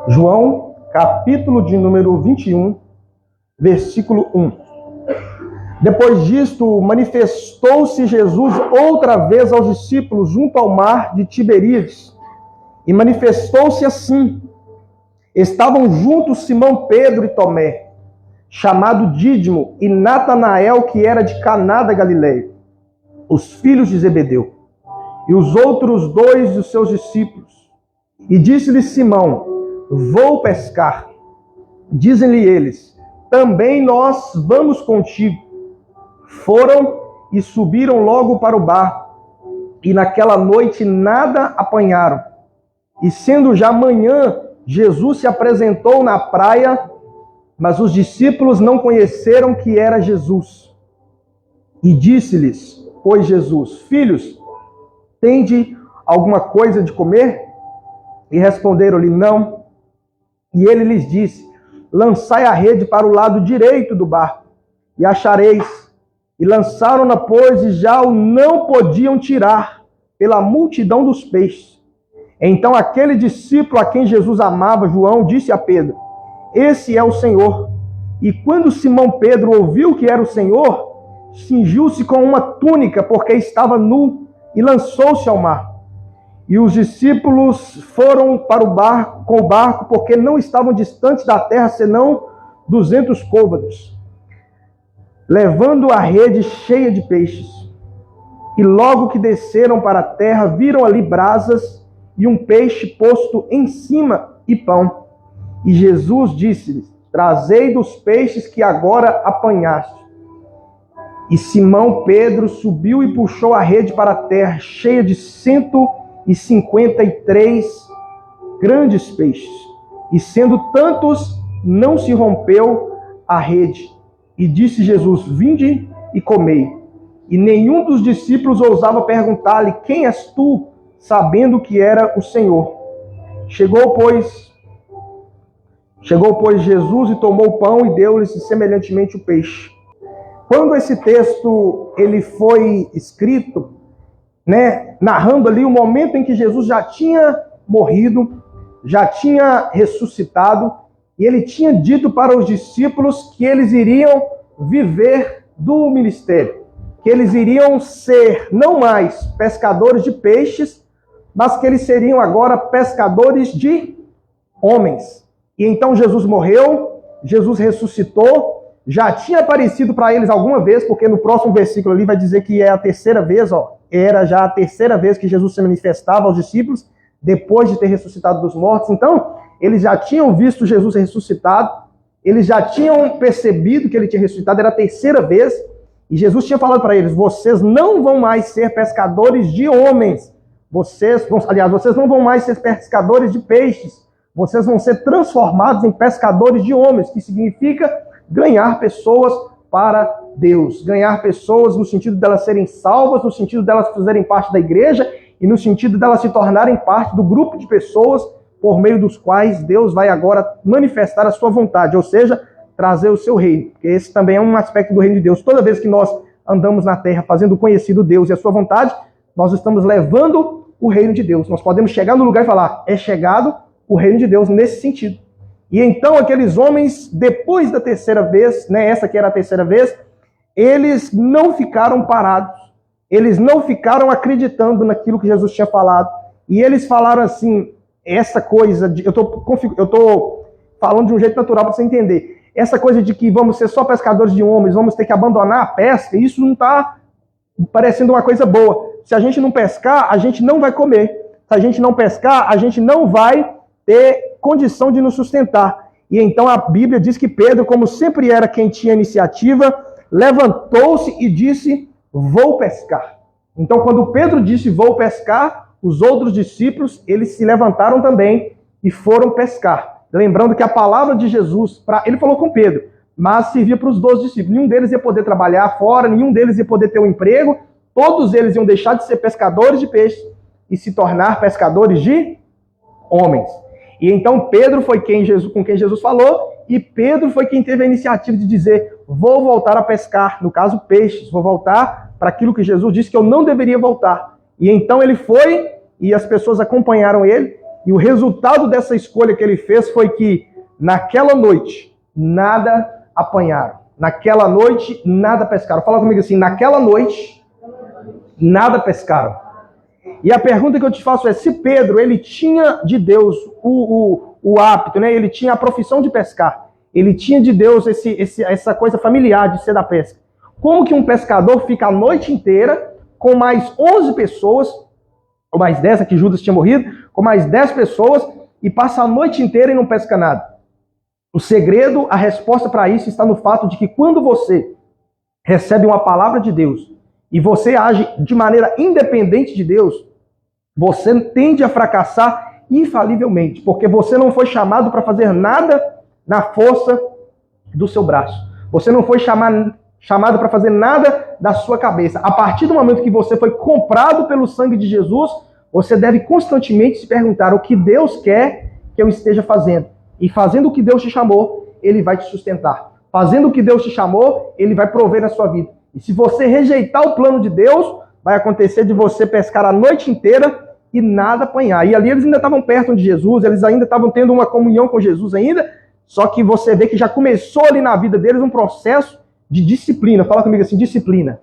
João, capítulo de número 21, versículo 1. Depois disto, manifestou-se Jesus outra vez aos discípulos junto ao mar de Tiberíades. E manifestou-se assim. Estavam juntos Simão Pedro e Tomé, chamado Dídimo, e Natanael, que era de Caná da Galileia, os filhos de Zebedeu, e os outros dois dos seus discípulos. E disse-lhe Simão: vou pescar. Dizem-lhe eles: também nós vamos contigo. Foram e subiram logo para o barco, e naquela noite nada apanharam. E sendo já manhã, Jesus se apresentou na praia, mas os discípulos não conheceram que era Jesus. E disse-lhes, pois Jesus: filhos, tende alguma coisa de comer? E responderam-lhe: não. E ele lhes disse: lançai a rede para o lado direito do barco, e achareis. E lançaram-na, pois, e já o não podiam tirar, pela multidão dos peixes. Então aquele discípulo a quem Jesus amava, João, disse a Pedro: esse é o Senhor. E quando Simão Pedro ouviu que era o Senhor, cingiu-se com uma túnica, porque estava nu, e lançou-se ao mar. E os discípulos foram para o barco, com o barco, porque não estavam distantes da terra, senão 200 côvados, levando a rede cheia de peixes. E logo que desceram para a terra, viram ali brasas e um peixe posto em cima e pão. E Jesus disse-lhes: trazei dos peixes que agora apanhaste. E Simão Pedro subiu e puxou a rede para a terra, cheia de 153 grandes peixes. E sendo tantos, não se rompeu a rede. E disse Jesus: vinde e comei. E nenhum dos discípulos ousava perguntar-lhe: quem és tu? Sabendo que era o Senhor. Chegou, pois, Jesus e tomou o pão e deu-lhes semelhantemente o peixe. Quando esse texto ele foi escrito, narrando ali o momento em que Jesus já tinha morrido, já tinha ressuscitado, e ele tinha dito para os discípulos que eles iriam viver do ministério, que eles iriam ser não mais pescadores de peixes, mas que eles seriam agora pescadores de homens. E então Jesus morreu, Jesus ressuscitou, já tinha aparecido para eles alguma vez, porque no próximo versículo ali vai dizer que é a terceira vez, era já a terceira vez que Jesus se manifestava aos discípulos, depois de ter ressuscitado dos mortos. Então, eles já tinham visto Jesus ressuscitado, eles já tinham percebido que ele tinha ressuscitado, era a terceira vez, e Jesus tinha falado para eles: vocês não vão mais ser pescadores de homens, vocês não vão mais ser pescadores de peixes, vocês vão ser transformados em pescadores de homens, que significa ganhar pessoas para Deus, ganhar pessoas no sentido delas serem salvas, no sentido delas fazerem parte da igreja e no sentido delas se tornarem parte do grupo de pessoas por meio dos quais Deus vai agora manifestar a sua vontade, ou seja, trazer o seu reino. Porque esse também é um aspecto do reino de Deus. Toda vez que nós andamos na terra fazendo conhecido Deus e a sua vontade, nós estamos levando o reino de Deus. Nós podemos chegar no lugar e falar: é chegado o reino de Deus nesse sentido. E então aqueles homens, depois da terceira vez, essa que era a terceira vez, eles não ficaram parados. Eles não ficaram acreditando naquilo que Jesus tinha falado. E eles falaram assim, essa coisa, eu estou falando de um jeito natural para você entender. Essa coisa de que vamos ser só pescadores de homens, vamos ter que abandonar a pesca, isso não está parecendo uma coisa boa. Se a gente não pescar, a gente não vai comer. Se a gente não pescar, a gente não vai ter condição de nos sustentar. E então a Bíblia diz que Pedro, como sempre era quem tinha iniciativa, levantou-se e disse: vou pescar. Então quando Pedro disse vou pescar, os outros discípulos, eles se levantaram também e foram pescar. Lembrando que a palavra de Jesus, ele falou com Pedro, mas servia para os 12 discípulos. Nenhum deles ia poder trabalhar fora, nenhum deles ia poder ter um emprego, todos eles iam deixar de ser pescadores de peixe e se tornar pescadores de homens. E então Pedro foi com quem Jesus falou, e Pedro foi quem teve a iniciativa de dizer: vou voltar a pescar, no caso peixes, vou voltar para aquilo que Jesus disse que eu não deveria voltar. E então ele foi, e as pessoas acompanharam ele, E o resultado dessa escolha que ele fez foi que, naquela noite, nada apanharam. Naquela noite, nada pescaram. Fala comigo assim, naquela noite, nada pescaram. E a pergunta que eu te faço é, se Pedro, ele tinha de Deus o hábito, né? Ele tinha a profissão de pescar. Ele tinha de Deus essa coisa familiar de ser da pesca. Como que um pescador fica a noite inteira com mais 11 pessoas, ou mais 10, aqui Judas tinha morrido, com mais 10 pessoas, e passa a noite inteira e não pesca nada? O segredo, a resposta para isso está no fato de que quando você recebe uma palavra de Deus e você age de maneira independente de Deus, você tende a fracassar infalivelmente, porque você não foi chamado para fazer nada na força do seu braço. Você não foi chamado para fazer nada da sua cabeça. A partir do momento que você foi comprado pelo sangue de Jesus, você deve constantemente se perguntar o que Deus quer que eu esteja fazendo. E fazendo o que Deus te chamou, Ele vai te sustentar. Fazendo o que Deus te chamou, Ele vai prover na sua vida. E se você rejeitar o plano de Deus, vai acontecer de você pescar a noite inteira e nada apanhar. E ali eles ainda estavam perto de Jesus, eles ainda estavam tendo uma comunhão com Jesus ainda, só que você vê que já começou ali na vida deles um processo de disciplina. Fala comigo assim, disciplina.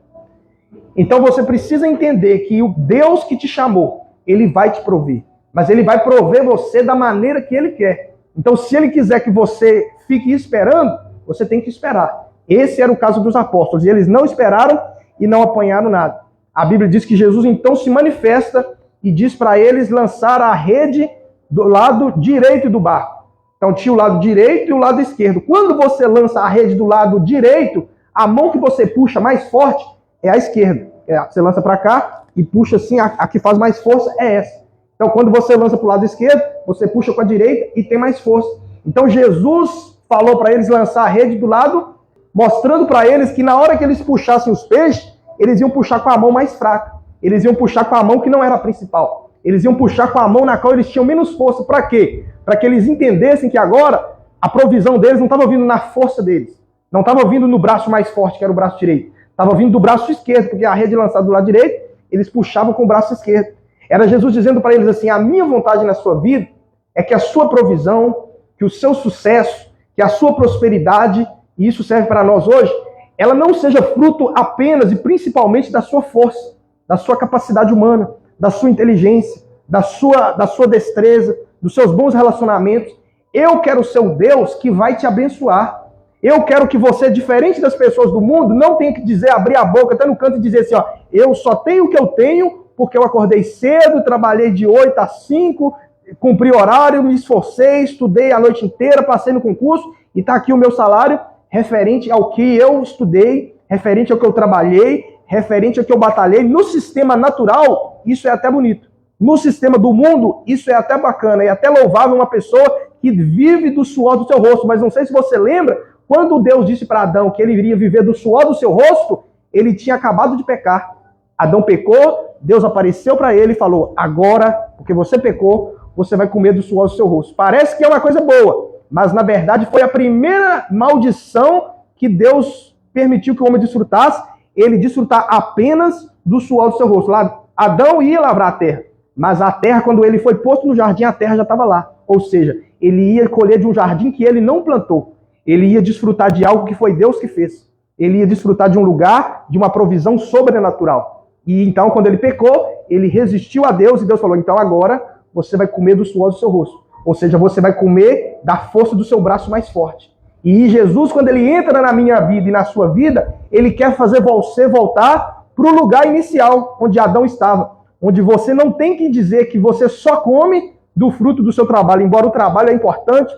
Então você precisa entender que o Deus que te chamou, Ele vai te prover. Mas Ele vai prover você da maneira que Ele quer. Então se Ele quiser que você fique esperando, você tem que esperar. Esse era o caso dos apóstolos. E eles não esperaram e não apanharam nada. A Bíblia diz que Jesus então se manifesta e diz para eles lançar a rede do lado direito do barco. Então tinha o lado direito e o lado esquerdo. Quando você lança a rede do lado direito, a mão que você puxa mais forte é a esquerda. Você lança para cá e puxa assim, a que faz mais força é essa. Então quando você lança para o lado esquerdo, você puxa com a direita e tem mais força. Então Jesus falou para eles lançar a rede do lado, mostrando para eles que na hora que eles puxassem os peixes, eles iam puxar com a mão mais fraca. Eles iam puxar com a mão que não era a principal. Eles iam puxar com a mão na qual eles tinham menos força. Para quê? Para que eles entendessem que agora a provisão deles não estava vindo na força deles. Não estava vindo no braço mais forte, que era o braço direito. Estava vindo do braço esquerdo, porque a rede lançada do lado direito, eles puxavam com o braço esquerdo. Era Jesus dizendo para eles assim, a minha vontade na sua vida é que a sua provisão, que o seu sucesso, que a sua prosperidade, e isso serve para nós hoje, ela não seja fruto apenas e principalmente da sua força, da sua capacidade humana, da sua inteligência, da sua destreza, dos seus bons relacionamentos. Eu quero ser o Deus que vai te abençoar. Eu quero que você, diferente das pessoas do mundo, não tenha que dizer, abrir a boca até no canto e dizer assim, ó, eu só tenho o que eu tenho porque eu acordei cedo, trabalhei de 8 às 5, cumpri horário, me esforcei, estudei a noite inteira, passei no concurso e está aqui o meu salário referente ao que eu estudei, referente ao que eu trabalhei, referente ao que eu batalhei. No sistema natural, isso é até bonito. No sistema do mundo, isso é até bacana e até louvável uma pessoa que vive do suor do seu rosto. Mas não sei se você lembra, quando Deus disse para Adão que ele iria viver do suor do seu rosto, ele tinha acabado de pecar. Adão pecou, Deus apareceu para ele e falou, agora, porque você pecou, você vai comer do suor do seu rosto. Parece que é uma coisa boa, mas na verdade foi a primeira maldição que Deus permitiu que o homem desfrutasse, ele desfrutar apenas do suor do seu rosto. Lá, Adão ia lavrar a terra, mas a terra, quando ele foi posto no jardim, a terra já estava lá. Ou seja, ele ia colher de um jardim que ele não plantou. Ele ia desfrutar de algo que foi Deus que fez. Ele ia desfrutar de um lugar, de uma provisão sobrenatural. E então, quando ele pecou, ele resistiu a Deus e Deus falou, então agora você vai comer do suor do seu rosto. Ou seja, você vai comer da força do seu braço mais forte. E Jesus, quando ele entra na minha vida e na sua vida, ele quer fazer você voltar para o lugar inicial, onde Adão estava. Onde você não tem que dizer que você só come do fruto do seu trabalho, embora o trabalho é importante,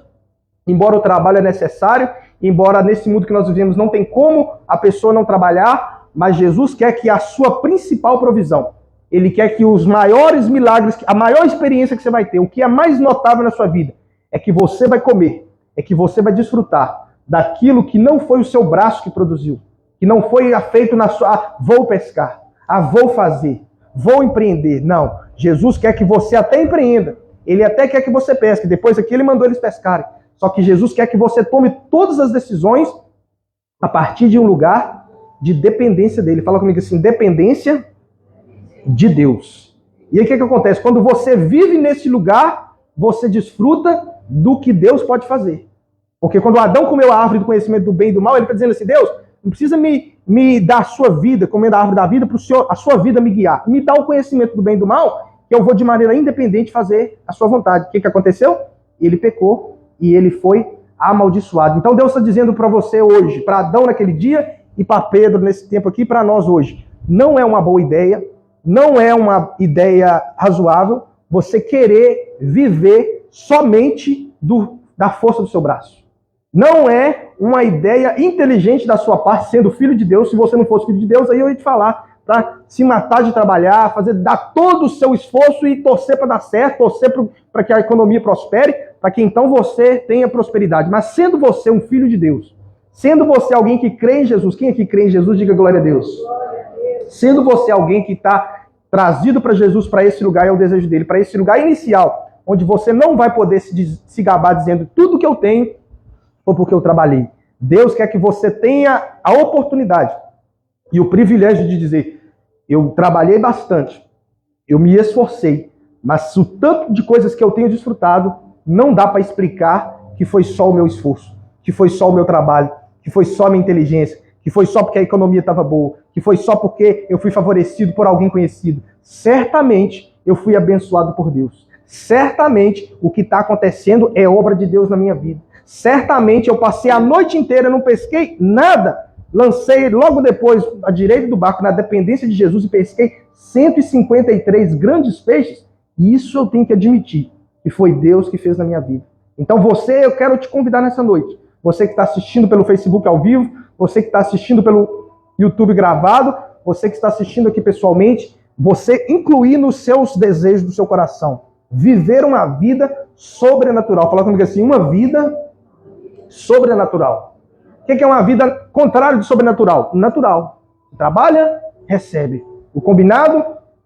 embora o trabalho é necessário, embora nesse mundo que nós vivemos não tem como a pessoa não trabalhar, mas Jesus quer que a sua principal provisão, ele quer que os maiores milagres, a maior experiência que você vai ter, o que é mais notável na sua vida, é que você vai comer, é que você vai desfrutar daquilo que não foi o seu braço que produziu, que não foi feito na sua, vou pescar, vou fazer, vou empreender. Não, Jesus quer que você até empreenda, ele até quer que você pesque, depois aqui ele mandou eles pescarem. Só que Jesus quer que você tome todas as decisões a partir de um lugar de dependência dele. Fala comigo assim, dependência de Deus. E aí o que acontece? Quando você vive nesse lugar você desfruta do que Deus pode fazer. Porque quando Adão comeu a árvore do conhecimento do bem e do mal, ele está dizendo assim, Deus, não precisa me dar a sua vida, comendo a árvore da vida, para a sua vida me guiar. Me dá o conhecimento do bem e do mal, que eu vou de maneira independente fazer a sua vontade. O que aconteceu? Ele pecou e ele foi amaldiçoado. Então Deus está dizendo para você hoje, para Adão naquele dia e para Pedro nesse tempo aqui, para nós hoje, não é uma boa ideia, não é uma ideia razoável você querer viver somente da força do seu braço. Não é uma ideia inteligente da sua parte, sendo filho de Deus. Se você não fosse filho de Deus, aí eu ia te falar para se matar de trabalhar, dar todo o seu esforço e torcer para dar certo, torcer para que a economia prospere, para que então você tenha prosperidade. Mas sendo você um filho de Deus, sendo você alguém que crê em Jesus, quem aqui crê em Jesus, diga glória a Deus. Sendo você alguém que está trazido para Jesus, para esse lugar, é o desejo dele, para esse lugar inicial, onde você não vai poder se gabar dizendo tudo que eu tenho, ou porque eu trabalhei. Deus quer que você tenha a oportunidade e o privilégio de dizer, eu trabalhei bastante, eu me esforcei, mas o tanto de coisas que eu tenho desfrutado, não dá para explicar que foi só o meu esforço, que foi só o meu trabalho, que foi só a minha inteligência, que foi só porque a economia estava boa, que foi só porque eu fui favorecido por alguém conhecido. Certamente eu fui abençoado por Deus. Certamente o que está acontecendo é obra de Deus na minha vida. Certamente eu passei a noite inteira, não pesquei nada. Lancei logo depois à direita do barco, na dependência de Jesus, e pesquei 153 grandes peixes. E isso eu tenho que admitir, que foi Deus que fez na minha vida. Então eu quero te convidar nessa noite. Você que está assistindo pelo Facebook ao vivo, você que está assistindo pelo YouTube gravado, você que está assistindo aqui pessoalmente, você incluir nos seus desejos do seu coração. Viver uma vida sobrenatural. Fala comigo assim, uma vida sobrenatural. O que é uma vida contrária de sobrenatural? Natural. Trabalha, recebe. O combinado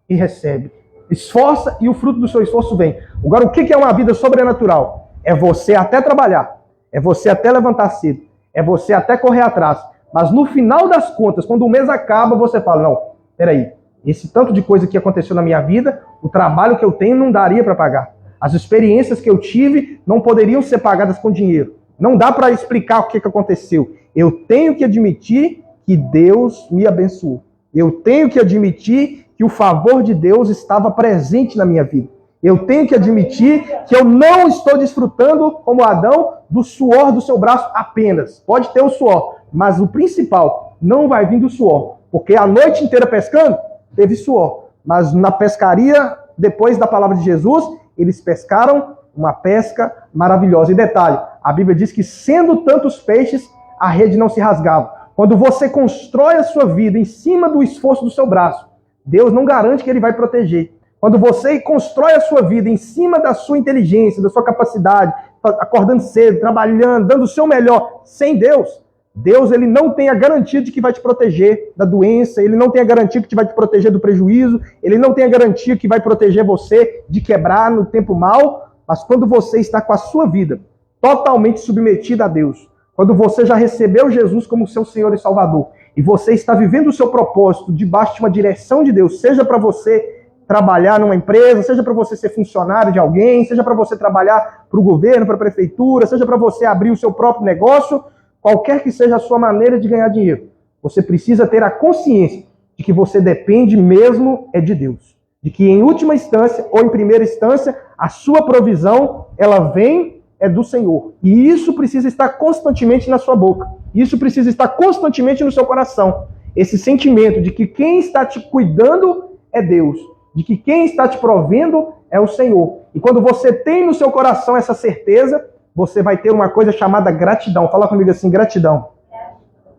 e recebe. Esforça e o fruto do seu esforço vem. Agora, o que é uma vida sobrenatural? É você até trabalhar. É você até levantar cedo. É você até correr atrás. Mas no final das contas, quando o mês acaba, você fala, não, peraí, esse tanto de coisa que aconteceu na minha vida, o trabalho que eu tenho não daria para pagar. As experiências que eu tive não poderiam ser pagadas com dinheiro. Não dá para explicar o que aconteceu. Eu tenho que admitir que Deus me abençoou. Eu tenho que admitir que o favor de Deus estava presente na minha vida. Eu tenho que admitir que eu não estou desfrutando, como Adão, do suor do seu braço apenas. Pode ter o suor, mas o principal não vai vir do suor. Porque a noite inteira pescando, teve suor. Mas na pescaria, depois da palavra de Jesus, eles pescaram uma pesca maravilhosa. E detalhe, a Bíblia diz que sendo tantos peixes, a rede não se rasgava. Quando você constrói a sua vida em cima do esforço do seu braço, Deus não garante que ele vai proteger. Quando você constrói a sua vida em cima da sua inteligência, da sua capacidade, acordando cedo, trabalhando, dando o seu melhor, sem Deus, Deus ele não tem a garantia de que vai te proteger da doença, ele não tem a garantia que vai te proteger do prejuízo, ele não tem a garantia que vai proteger você de quebrar no tempo mau, mas quando você está com a sua vida totalmente submetida a Deus, quando você já recebeu Jesus como seu Senhor e Salvador, e você está vivendo o seu propósito debaixo de uma direção de Deus, seja para você trabalhar numa empresa, seja para você ser funcionário de alguém, seja para você trabalhar para o governo, para a prefeitura, seja para você abrir o seu próprio negócio, qualquer que seja a sua maneira de ganhar dinheiro, você precisa ter a consciência de que você depende mesmo é de Deus. De que em última instância, ou em primeira instância, a sua provisão, ela vem do Senhor. E isso precisa estar constantemente na sua boca. Isso precisa estar constantemente no seu coração. Esse sentimento de que quem está te cuidando é Deus. De que quem está te provendo é o Senhor. E quando você tem no seu coração essa certeza, você vai ter uma coisa chamada gratidão. Fala comigo assim, gratidão.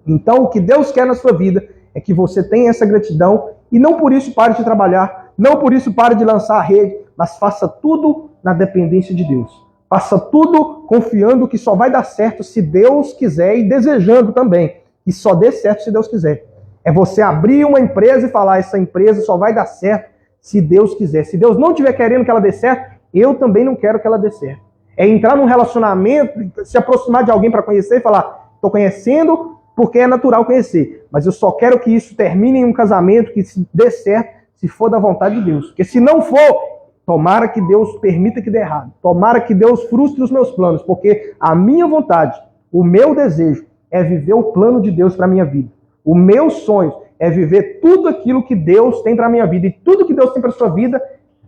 Então, o que Deus quer na sua vida é que você tenha essa gratidão e não por isso pare de trabalhar, não por isso pare de lançar a rede, mas faça tudo na dependência de Deus. Faça tudo confiando que só vai dar certo se Deus quiser e desejando também que só dê certo se Deus quiser. É você abrir uma empresa e falar, essa empresa só vai dar certo se Deus quiser. Se Deus não estiver querendo que ela dê certo, eu também não quero que ela dê certo. É entrar num relacionamento, se aproximar de alguém para conhecer e falar, estou conhecendo porque é natural conhecer, mas eu só quero que isso termine em um casamento, que se dê certo, se for da vontade de Deus. Porque se não for, Tomara que Deus permita que dê errado. Tomara que Deus frustre os meus planos, porque a minha vontade, o meu desejo é viver o plano de Deus para a minha vida. O meu sonho é viver tudo aquilo que Deus tem para a minha vida. E tudo que Deus tem para a sua vida,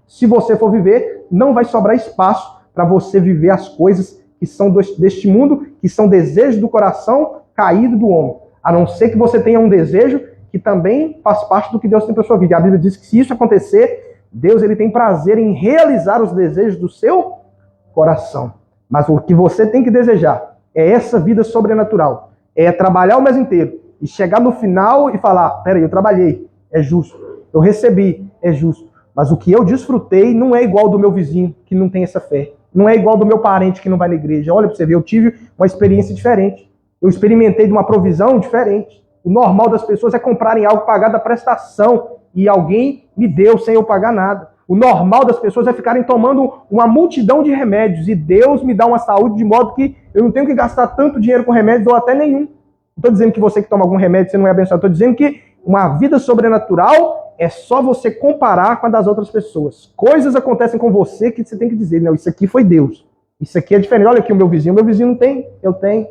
se você for viver, não vai sobrar espaço para você viver as coisas que são deste mundo, que são desejos do coração caído do homem. A não ser que você tenha um desejo que também faz parte do que Deus tem para a sua vida. E a Bíblia diz que se isso acontecer, Deus ele tem prazer em realizar os desejos do seu coração. Mas o que você tem que desejar é essa vida sobrenatural. É trabalhar o mês inteiro e chegar no final e falar, peraí, eu trabalhei, é justo. Eu recebi, é justo. Mas o que eu desfrutei não é igual do meu vizinho que não tem essa fé. Não é igual do meu parente que não vai na igreja. Olha para você ver, eu tive uma experiência diferente. Eu experimentei de uma provisão diferente. O normal das pessoas é comprarem algo, pagar da prestação, e alguém me deu sem eu pagar nada. O normal das pessoas é ficarem tomando uma multidão de remédios, e Deus me dá uma saúde de modo que eu não tenho que gastar tanto dinheiro com remédios, ou até nenhum. Não estou dizendo que você que toma algum remédio você não é abençoado. Estou dizendo que uma vida sobrenatural é só você comparar com a das outras pessoas. Coisas acontecem com você que você tem que dizer, não, isso aqui foi Deus. Isso aqui é diferente. Olha aqui o meu vizinho não tem, eu tenho.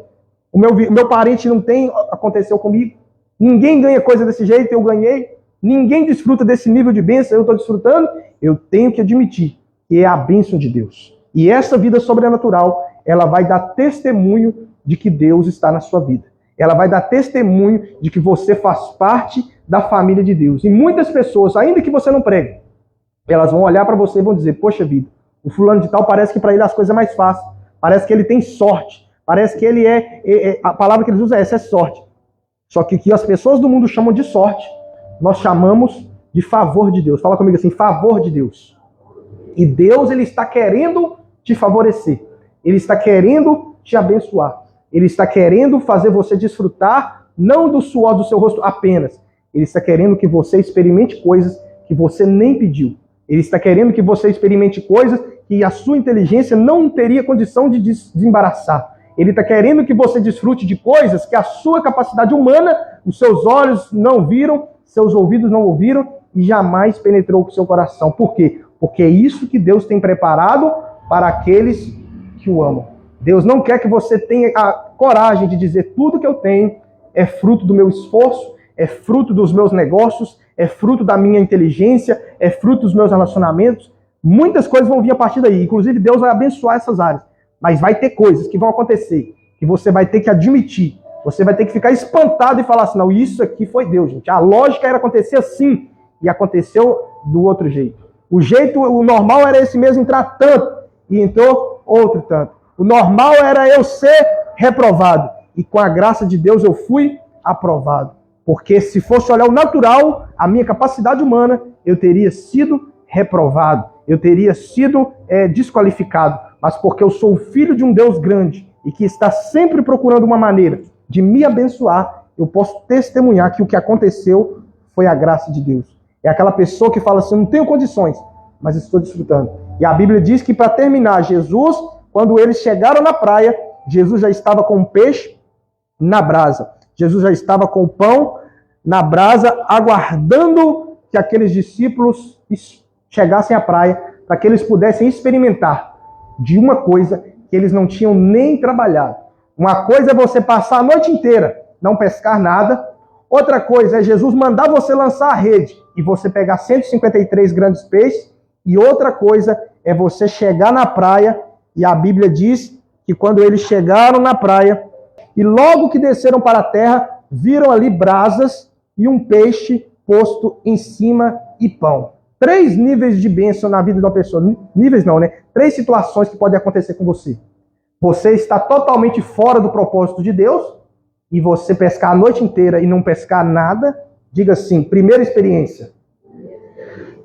O meu parente não tem, aconteceu comigo. Ninguém ganha coisa desse jeito, eu ganhei. Ninguém desfruta desse nível de bênção, eu estou desfrutando. Eu tenho que admitir que é a bênção de Deus. E essa vida sobrenatural, ela vai dar testemunho de que Deus está na sua vida. Ela vai dar testemunho de que você faz parte da família de Deus. E muitas pessoas, ainda que você não pregue, elas vão olhar para você e vão dizer, poxa vida, o fulano de tal parece que para ele as coisas é mais fáceis. Parece que ele tem sorte. Parece que ele a palavra que eles usam é essa, é sorte. Só que o que as pessoas do mundo chamam de sorte, nós chamamos de favor de Deus. Fala comigo assim, favor de Deus. E Deus, ele está querendo te favorecer. Ele está querendo te abençoar. Ele está querendo fazer você desfrutar, não do suor do seu rosto apenas. Ele está querendo que você experimente coisas que você nem pediu. Ele está querendo que você experimente coisas que a sua inteligência não teria condição de desembaraçar. Ele está querendo que você desfrute de coisas que a sua capacidade humana, os seus olhos não viram, seus ouvidos não ouviram e jamais penetrou com o seu coração. Por quê? Porque é isso que Deus tem preparado para aqueles que o amam. Deus não quer que você tenha a coragem de dizer tudo que eu tenho é fruto do meu esforço, é fruto dos meus negócios, é fruto da minha inteligência, é fruto dos meus relacionamentos. Muitas coisas vão vir a partir daí. Inclusive, Deus vai abençoar essas áreas. Mas vai ter coisas que vão acontecer, que você vai ter que admitir. Você vai ter que ficar espantado e falar assim, não, isso aqui foi Deus, gente. A lógica era acontecer assim, e aconteceu do outro jeito. O normal era esse mesmo entrar tanto, e entrou outro tanto. O normal era eu ser reprovado, e com a graça de Deus eu fui aprovado. Porque se fosse olhar o natural, a minha capacidade humana, eu teria sido reprovado, eu teria sido desqualificado. Mas porque eu sou filho de um Deus grande e que está sempre procurando uma maneira de me abençoar, eu posso testemunhar que o que aconteceu foi a graça de Deus. É aquela pessoa que fala assim, não tenho condições, mas estou desfrutando. E a Bíblia diz que para terminar, Jesus, quando eles chegaram na praia, Jesus já estava com o peixe na brasa. Jesus já estava com o pão na brasa, aguardando que aqueles discípulos chegassem à praia, para que eles pudessem experimentar de uma coisa que eles não tinham nem trabalhado. Uma coisa é você passar a noite inteira, não pescar nada. Outra coisa é Jesus mandar você lançar a rede e você pegar 153 grandes peixes. E outra coisa é você chegar na praia e a Bíblia diz que quando eles chegaram na praia e logo que desceram para a terra, viram ali brasas e um peixe posto em cima e pão. 3 níveis de bênção na vida de uma pessoa. Níveis não, né? 3 situações que podem acontecer com você. Você está totalmente fora do propósito de Deus e você pescar a noite inteira e não pescar nada. Diga assim, primeira experiência.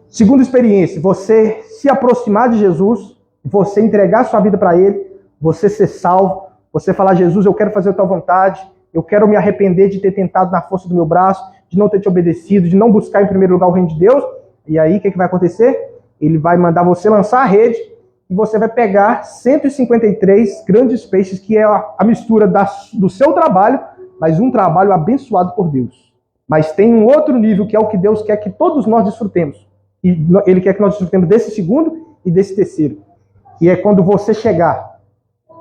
Segunda experiência, você se aproximar de Jesus, você entregar sua vida para Ele, você ser salvo, você falar, Jesus, eu quero fazer a tua vontade, eu quero me arrepender de ter tentado na força do meu braço, de não ter te obedecido, de não buscar em primeiro lugar o reino de Deus. E aí, o que vai acontecer? Ele vai mandar você lançar a rede e você vai pegar 153 grandes peixes, que é a mistura do seu trabalho, mas um trabalho abençoado por Deus. Mas tem um outro nível, que é o que Deus quer que todos nós desfrutemos. E Ele quer que nós desfrutemos desse segundo e desse terceiro. E é quando você chegar,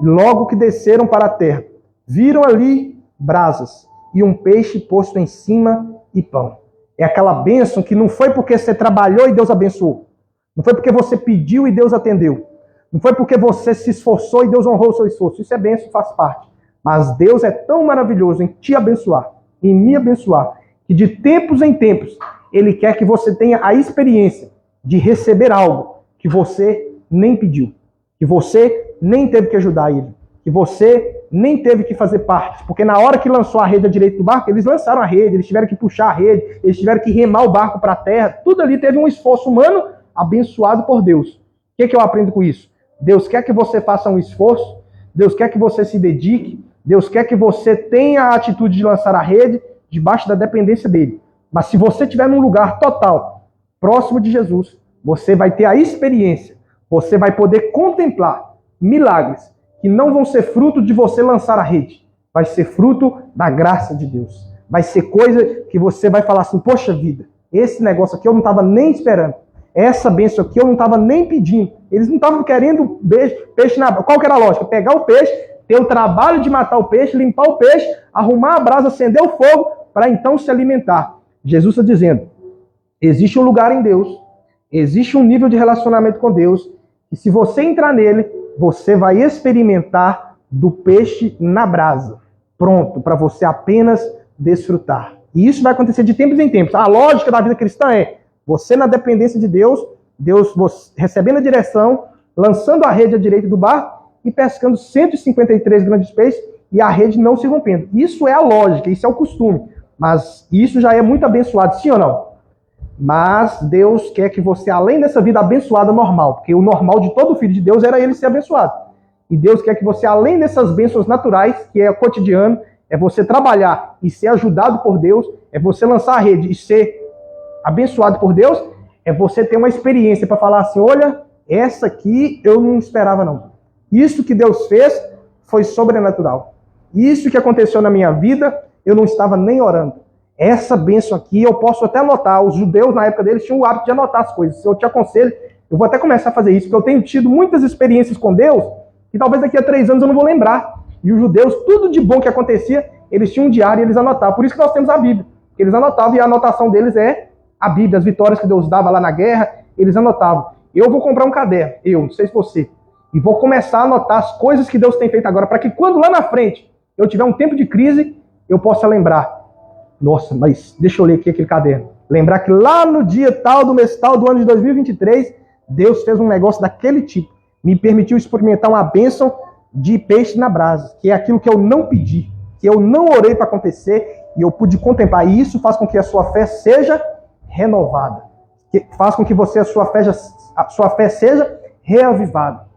logo que desceram para a terra, viram ali brasas e um peixe posto em cima e pão. É aquela bênção que não foi porque você trabalhou e Deus abençoou. Não foi porque você pediu e Deus atendeu. Não foi porque você se esforçou e Deus honrou o seu esforço. Isso é bênção, faz parte. Mas Deus é tão maravilhoso em te abençoar, em me abençoar, que de tempos em tempos, Ele quer que você tenha a experiência de receber algo que você nem pediu, que você nem teve que ajudar Ele, que você nem teve que fazer parte. Porque na hora que lançou a rede à direita do barco, eles lançaram a rede, eles tiveram que puxar a rede, eles tiveram que remar o barco para a terra. Tudo ali teve um esforço humano abençoado por Deus. O que eu aprendo com isso? Deus quer que você faça um esforço, Deus quer que você se dedique, Deus quer que você tenha a atitude de lançar a rede debaixo da dependência dele. Mas se você estiver num lugar total, próximo de Jesus, você vai ter a experiência, você vai poder contemplar milagres que não vão ser fruto de você lançar a rede, vai ser fruto da graça de Deus. Vai ser coisa que você vai falar assim, poxa vida, esse negócio aqui eu não estava nem esperando. Essa bênção aqui eu não estava nem pedindo. Eles não estavam querendo peixe na... Qual que era a lógica? Pegar o peixe, ter o trabalho de matar o peixe, limpar o peixe, arrumar a brasa, acender o fogo, para então se alimentar. Jesus está dizendo, existe um lugar em Deus, existe um nível de relacionamento com Deus, e se você entrar nele, você vai experimentar do peixe na brasa, pronto, para você apenas desfrutar. E isso vai acontecer de tempos em tempos. A lógica da vida cristã é, você na dependência de Deus, Deus recebendo a direção, lançando a rede à direita do barco e pescando 153 grandes peixes e a rede não se rompendo. Isso é a lógica, isso é o costume. Mas isso já é muito abençoado, sim ou não? Mas Deus quer que você, além dessa vida abençoada normal, porque o normal de todo filho de Deus era ele ser abençoado. E Deus quer que você, além dessas bênçãos naturais, que é o cotidiano, é você trabalhar e ser ajudado por Deus, é você lançar a rede e ser abençoado por Deus, é você ter uma experiência para falar assim, olha, essa aqui eu não esperava não. Isso que Deus fez foi sobrenatural. Isso que aconteceu na minha vida, eu não estava nem orando. Essa bênção aqui, eu posso até anotar. Os judeus, na época deles, tinham o hábito de anotar as coisas. Se eu te aconselho, eu vou até começar a fazer isso, porque eu tenho tido muitas experiências com Deus, que talvez daqui a 3 anos eu não vou lembrar. E os judeus, tudo de bom que acontecia, eles tinham um diário e eles anotavam. Por isso que nós temos a Bíblia. Eles anotavam e a anotação deles é a Bíblia, as vitórias que Deus dava lá na guerra, eles anotavam. Eu vou comprar um caderno, não sei se você, e vou começar a anotar as coisas que Deus tem feito agora, para que quando lá na frente eu tiver um tempo de crise, eu possa lembrar. Nossa, mas deixa eu ler aqui aquele caderno. Lembrar que lá no dia tal, do mês tal, do ano de 2023, Deus fez um negócio daquele tipo. Me permitiu experimentar uma bênção de peixe na brasa, que é aquilo que eu não pedi, que eu não orei para acontecer, e eu pude contemplar. E isso faz com que a sua fé seja renovada. Que faz com que a sua fé seja reavivada.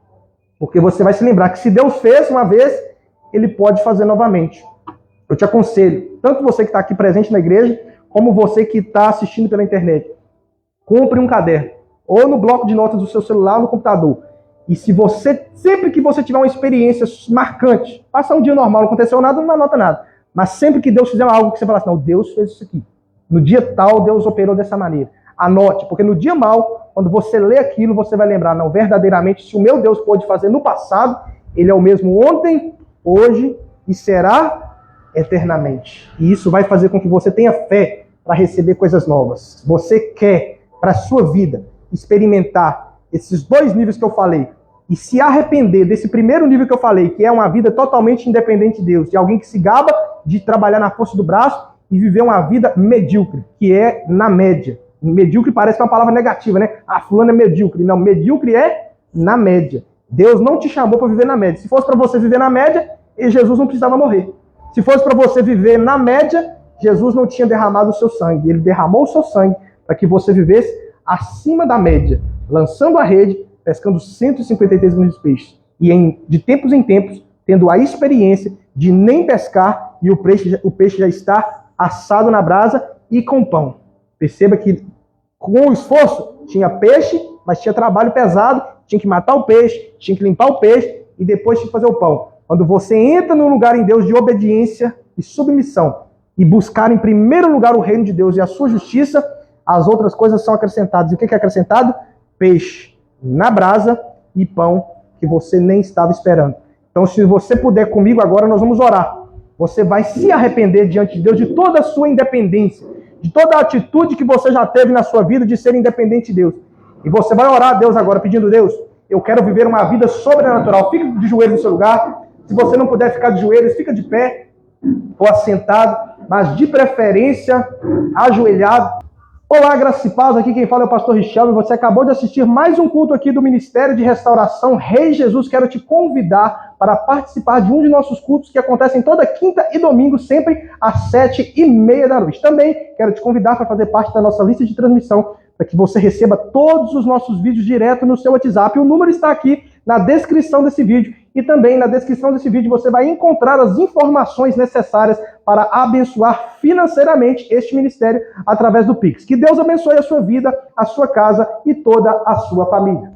Porque você vai se lembrar que se Deus fez uma vez, Ele pode fazer novamente. Eu te aconselho, tanto você que está aqui presente na igreja, como você que está assistindo pela internet, compre um caderno, ou no bloco de notas do seu celular, ou no computador. E se você, sempre que você tiver uma experiência marcante, passa um dia normal, não aconteceu nada, não anota nada. Mas sempre que Deus fizer algo que você fala assim, não, Deus fez isso aqui. No dia tal, Deus operou dessa maneira. Anote, porque no dia mal, quando você lê aquilo, você vai lembrar, não, verdadeiramente, se o meu Deus pôde fazer no passado, Ele é o mesmo ontem, hoje e será eternamente. E isso vai fazer com que você tenha fé para receber coisas novas. Você quer, para a sua vida, experimentar esses 2 níveis que eu falei, e se arrepender desse primeiro nível que eu falei, que é uma vida totalmente independente de Deus, de alguém que se gaba de trabalhar na força do braço e viver uma vida medíocre, que é na média. Medíocre parece uma palavra negativa, né? Ah, fulano é medíocre. Não, medíocre é na média. Deus não te chamou para viver na média. Se fosse para você viver na média, Jesus não precisava morrer. Se fosse para você viver na média, Jesus não tinha derramado o seu sangue. Ele derramou o seu sangue para que você vivesse acima da média, lançando a rede, pescando 153 milhões de peixes. E de tempos em tempos, tendo a experiência de nem pescar e o peixe já está assado na brasa e com pão. Perceba que com o esforço tinha peixe, mas tinha trabalho pesado, tinha que matar o peixe, tinha que limpar o peixe e depois tinha que fazer o pão. Quando você entra num lugar em Deus de obediência e submissão e buscar em primeiro lugar o reino de Deus e a sua justiça, as outras coisas são acrescentadas. E o que é acrescentado? Peixe. na brasa e pão que você nem estava esperando. Então, se você puder comigo agora, nós vamos orar. Você vai se arrepender diante de Deus de toda a sua independência, de toda a atitude que você já teve na sua vida de ser independente de Deus. E você vai orar a Deus agora, pedindo: Deus, eu quero viver uma vida sobrenatural. Fica de joelhos no seu lugar. Se você não puder ficar de joelhos, fica de pé ou assentado, mas de preferência ajoelhado. Olá, graça e paz, aqui quem fala é o pastor Richelme. Você acabou de assistir mais um culto aqui do Ministério de Restauração Rei Jesus. Quero te convidar para participar de um de nossos cultos que acontecem toda quinta e domingo, sempre às 7h30 da noite. Também quero te convidar para fazer parte da nossa lista de transmissão, para que você receba todos os nossos vídeos direto no seu WhatsApp. O número está aqui na descrição desse vídeo, e também na descrição desse vídeo você vai encontrar as informações necessárias para abençoar financeiramente este ministério através do Pix. Que Deus abençoe a sua vida, a sua casa e toda a sua família.